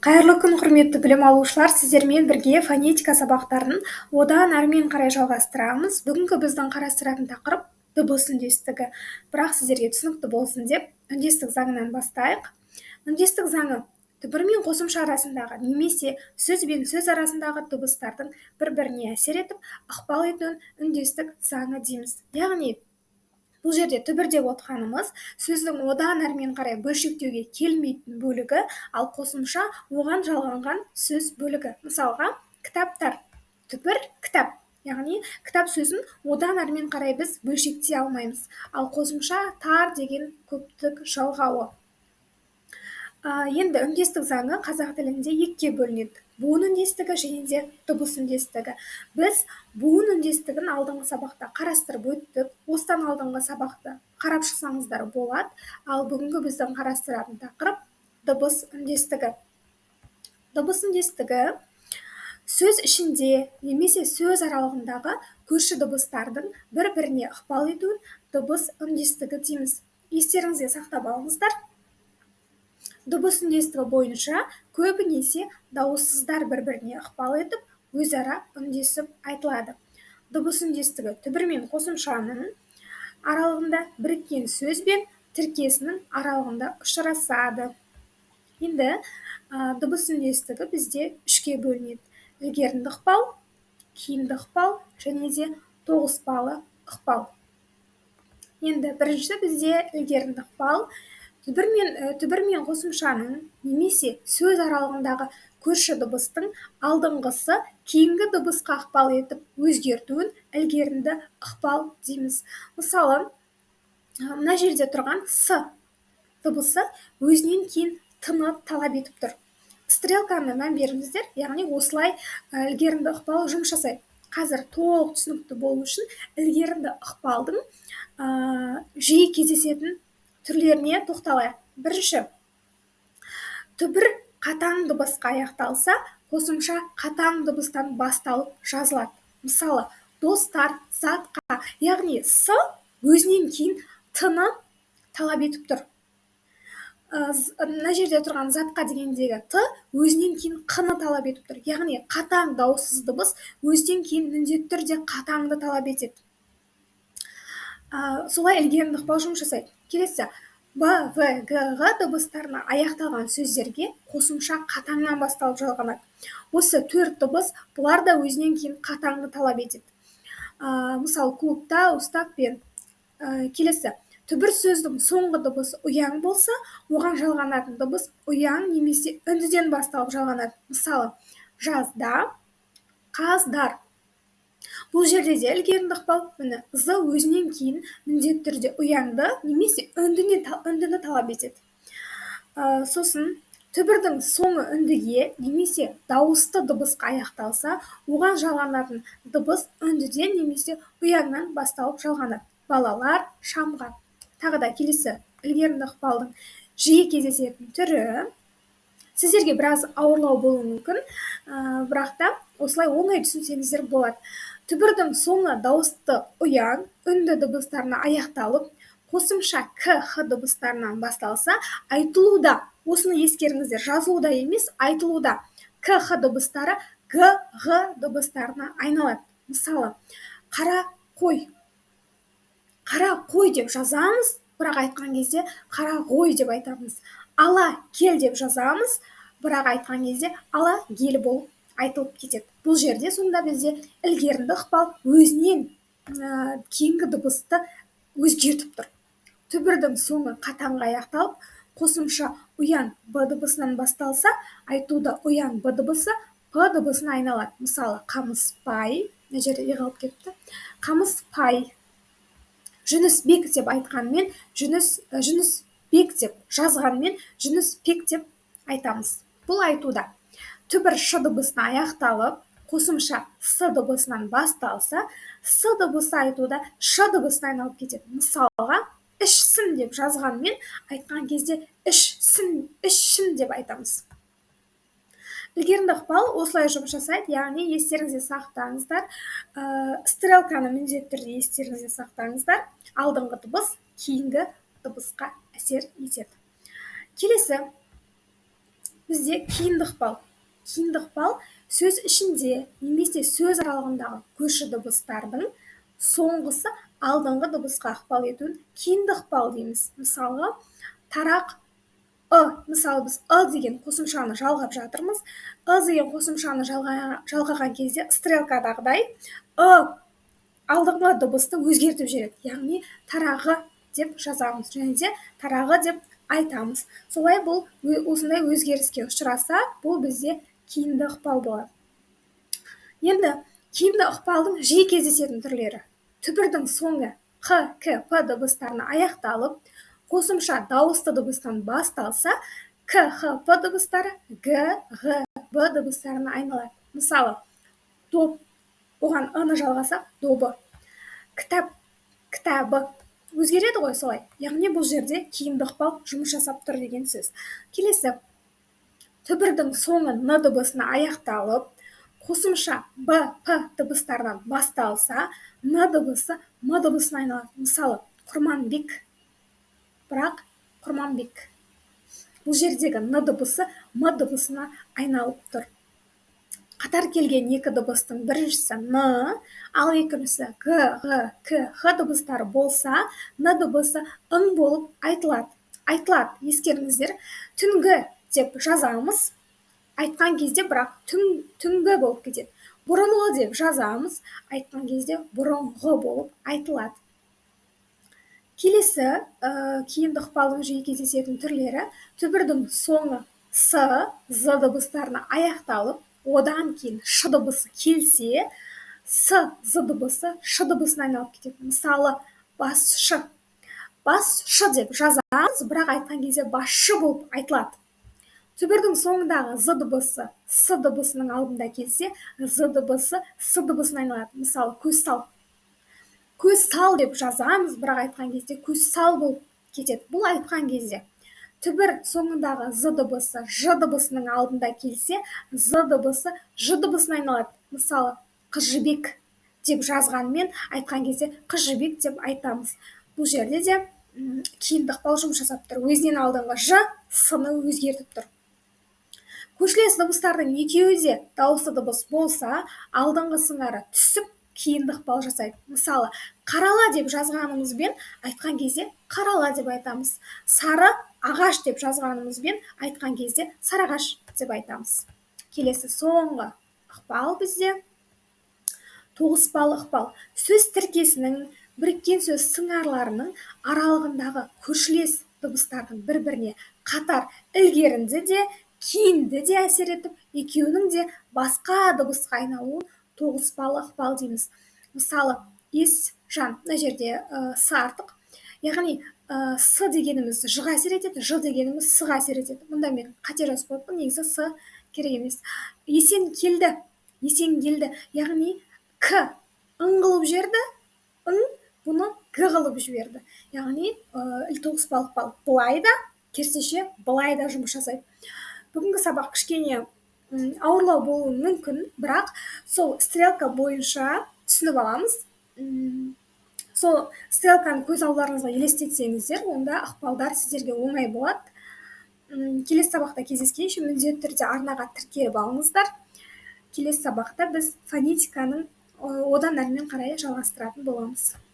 Қайырлы күн, құрметті білім алушылар, сіздермен бірге фонетика сабақтарын одан әрмен қарай жалғастырамыз. Бүгінгі біздің қарастыратын тақырып дыбыс үндестігі. Бірақ сіздерге түсінікті болсын деп, үндестік заңынан бастайық. Үндестік заңы түбір мен қосымша арасындағы немесе сөз бен сөз арасындағы дыбыстардың бір-біріне әсер етіп, ықпал етуін үндестік заңы дейміз. Яғни бұл жерде түбір деп отқанымыз сөздің одан әрмен қарай бөлшектеуге келмейтін бөлігі, ал қосымша оған жалғанған сөз бөлігі. Мысалға, кітаптар түбір кітап, яғни кітап сөзін одан әрмен қарай біз бөлшектей алмаймыз. Ал қосымша тар деген көптік жалғауы. Енді үндестік заңы қазақ тілінде екіге бөлінеді. Буын үндестігі және де дыбыс үндестігі. Біз буын үндестігін алдыңғы сабақта қарастырып өттік. Осыдан алдыңғы сабақты қарап шықсаңыздар болады. Ал бүгінгі біздің қарастыратын тақырып дыбыс үндестігі. Дыбыс үндестігі сөз ішінде немесе сөз аралығындағы көрші дыбыстардың бір-біріне ықпал етуін дыбыс үндестігі дейміз. Естеріңізге сақтап алыңыздар. Дыбыс үндестігі бойынша көбінесе дауыссыздар бір-біріне ықпал етіп, өзара үндесіп айтылады. Дыбыс үндестігі түбір мен қосымшаның аралығында біріккен сөз бен тіркесінің аралығында ұшырасады. Енді дыбыс үндестігі бізде үшке бөлінеді. Ілгерінді ықпал, кейінді ықпал және де тоғыспалы ықпал. Енді бірінші бізде ілгерінді ықпал. Түбір мен қосымшаның немесе сөз аралығындағы көрші дыбыстың алдыңғысы кейінгі дыбысқа ықпал етіп өзгертуін ілгерінді ықпал дейміз. Мысалы, мына жерде тұрған с дыбысы өзінен кейін т-ны талап етіп тұр. Стрелканы мән беріңіздер, яғни осылай ілгерінді ықпал жұмыс жасайды. Қазір толық түсінікті болу үшін ілгерінді ықпалдың жиі кездесетін түрлеріне тоқталайық. Бірінші, түбір қатаң дыбысқа аяқталса, қосымша қатаң дыбыстан басталып жазылады. Мысалы, достар, затқа, яғни с өзінен кейін т-ны талап етіп тұр. Мына жерде тұрған затқа дегендегі т өзінен кейін қ-ны талап етіп тұр. Яғни қатаң дауыссыз дыбыс өзінен кейін міндетті түрде қатаңды талап етеді. Солай ілгерінді ықпал жұмыс жасайды. Келесі, б, в, г, ғ дыбыстарына аяқталған сөздерге қосымша қатаңнан басталып жалғанады. Осы төрт дыбыс бұлар да өзінен кейін қатаңды талап етеді. Мысалы, клубта, устақпен. Келесі, түбір сөздің соңғы дыбысы ұяң болса, оған жалғанатын дыбыс ұяң немесе үндіден басталып жалғанады. Мысалы, жазда, қаздар. Бұл жерде де ілгерінді ықпал, з өзінен кейін міндетті түрде ұяңды немесе үндіні талап етеді. Сосын түбірдің соңы үндіге немесе дауысты дыбысқа аяқталса, оған жалғанатын дыбыс үндіден немесе ұяңнан басталып жалғанады. Балалар, шамға. Тағы да келесі ілгерінді ықпалдың жиі кездесетін түрі. Сіздерге біраз ауырлау болуы мүмкін, бірақ та осылай оңай түсінсеңіздер болады. Түбірдің соңы дауысты ұяң, үнді дыбыстарына аяқталып, қосымша к, х дыбыстарынан басталса, айтылуда, осыны ескеріңіздер, жазылуда емес, айтылуда к, х дыбыстары г, ғ дыбыстарына айналады. Мысалы, қара қой деп жазамыз, бірақ айтқан кезде қара ғой деп айтамыз. Ала кел деп жазамыз, бірақ айтқан кезде ала гел болып айтылып кетеді. Бұл жерде сонда бізде ілгерінді ықпал өзінен кейінгі дыбысты өзгертіп тұр. Түбірдің соңы қатаңға аяқталып, қосымша ұяң б дыбысынан басталса, айтуда ұяң б дыбысы п дыбысына айналады. Мысалы, қамыспай, мына жерде иғалып кетіпті. Қамыспай. Жүнісбек деп айтқанмен, жүнісбек деп жазғанмен, жүнісбек деп айтамыз. Бұл айтуда. Түбір ш дыбысына аяқталып, қосымша с дыбысынан басталса, с дыбысы айтуда ш дыбысына айналып кетеді. Мысалға, ішсін деп жазғанмен, айтқан кезде ішшін деп айтамыз. Ілгерінді ықпал осылай жұмыс жасайды, яғни естеріңізде сақтаңыздар. Стрелканы міндетті түрде естеріңізде сақтаңыздар. Алдыңғы дыбыс кейінгі дыбысқа әсер етеді. Келесі, бізде кейінді ықпал сөз ішінде немесе сөз аралығындағы көрші дыбыстардың соңғысы алдыңғы дыбысқа ықпал етуін кейінді ықпал дейміз. Мысалы, тарақ мысалы біз деген қосымшаны жалғап жатырмыз. Деген қосымшаны жалғаған кезде стрелкадағыдай алдыңғы дыбысты өзгертіп жібереді. Яғни тарағы деп жазамыз және де тарағы деп айтамыз. Солай бұл осындай өзгеріске ұшыраса, бұл бізде кейінді ықпал болады. Енді кейінді ықпалдың жиі кездесетін түрлері. Түбірдің соңы қ, к, п дыбыстарына аяқталып, қосымша дауысты дыбыстан басталса, к, х, п дыбыстары г, ғ, б дыбыстарына айналады. Мысалы, доп, оған ы-ны жалғасақ, добы. Кітап, кітабы. Өзгереді ғой солай. Яғни бұл жерде кейінді ықпал жұмыс жасап тұр деген сөз. Келесі, түбірдің соңы н дыбысына аяқталып, қосымша б, п дыбыстарынан басталса, н дыбысы м дыбысына айналады. Мысалы, Құрманбек, бірақ Құрманбек. Бұл жердегі н дыбысы м дыбысына айналып тұр. Қатар келген екі дыбыстың біріншісі н, ал екіншісі г, ғ, к, х дыбыстары болса, н дыбысы ың болып айтылады. Ескеріңіздер, түнгі деп жазамыз, айтқан кезде бірақ түнгі болып кетеді. Бұрынғы деп жазамыз, айтқан кезде бұрынғы болып айтылады. Келесі кейінді ықпалдың жиі кездесетін түрлері, түбірдің соңы с, з дыбыстарына аяқталып, одан кейін ш дыбысы келсе, с, з дыбысы ш дыбысына айналып кетеді. Мысалы, басшы. Басшы деп жазамыз, бірақ айтқан кезде басшы болып айтылады. Түбірдің соңындағы з дыбысы с дыбысының алдында келсе, з дыбысы с дыбысына айналады. Мысалы, көз сал. Көз сал деп жазамыз, бірақ айтқан кезде көз сал болып кетеді. Бұл айтқан кезде. Түбір соңындағы з дыбысы ж дыбысының алдында келсе, з дыбысы ж дыбысына айналады. Мысалы, қыз жібек деп жазғанмен айтқан кезде қыз жібек деп айтамыз. Бұл жерде де кейінді ықпал жұмыс жасап тұр. Өзінен алдыңғы ж, с-ны өзгертіп тұр. Көршілес дыбыстардың екеуі де дауысты дыбыс болса, алдыңғы сыңары түсіп, кейінді ықпал жасайды. Мысалы, қарала деп жазғанымызбен айтқан кезде қарала деп айтамыз. Сары ағаш деп жазғанымызбен айтқан кезде сарағаш деп айтамыз. Келесі соңғы ықпал бізде тоғыспалы ықпал. Сөз тіркесінің біріккен сөз сыңарларының аралығындағы көршілес дыбыстардың бір-біріне қатар ілгерінді де, кейінді де әсер етіп, екеуінің де басқа дыбысқа айналуын тоғыспалы ықпал дейміз. Мысалы, ес-жан, мына жерде с артық. Яғни, с дегеніміз ж-ға әсер етеді, ж дегеніміз с-ға әсер етеді. Мұнда мен қате жазып қойыппын, негізі с керек емес. Есен келді. Яғни, к ың қылып жіберді, ың бұны г қылып жіберді. Яғни, тоғыспалы ықпал былай да, керісінше былай да жұмыс жасайды. Бүгінгі сабақ кішкене ауырлау болуы мүмкін, бірақ сол стрелка бойынша түсініп аламыз. Сол стрелканы көз алдарыңызға елестетсеңіздер, онда ықпалдар сіздерге оңай болады. Келесі сабақта кездескенше міндетті түрде арнаға тіркеліп алыңыздар. Келесі сабақта біз фонетиканың одан әрмен қарай жалғастыратын боламыз.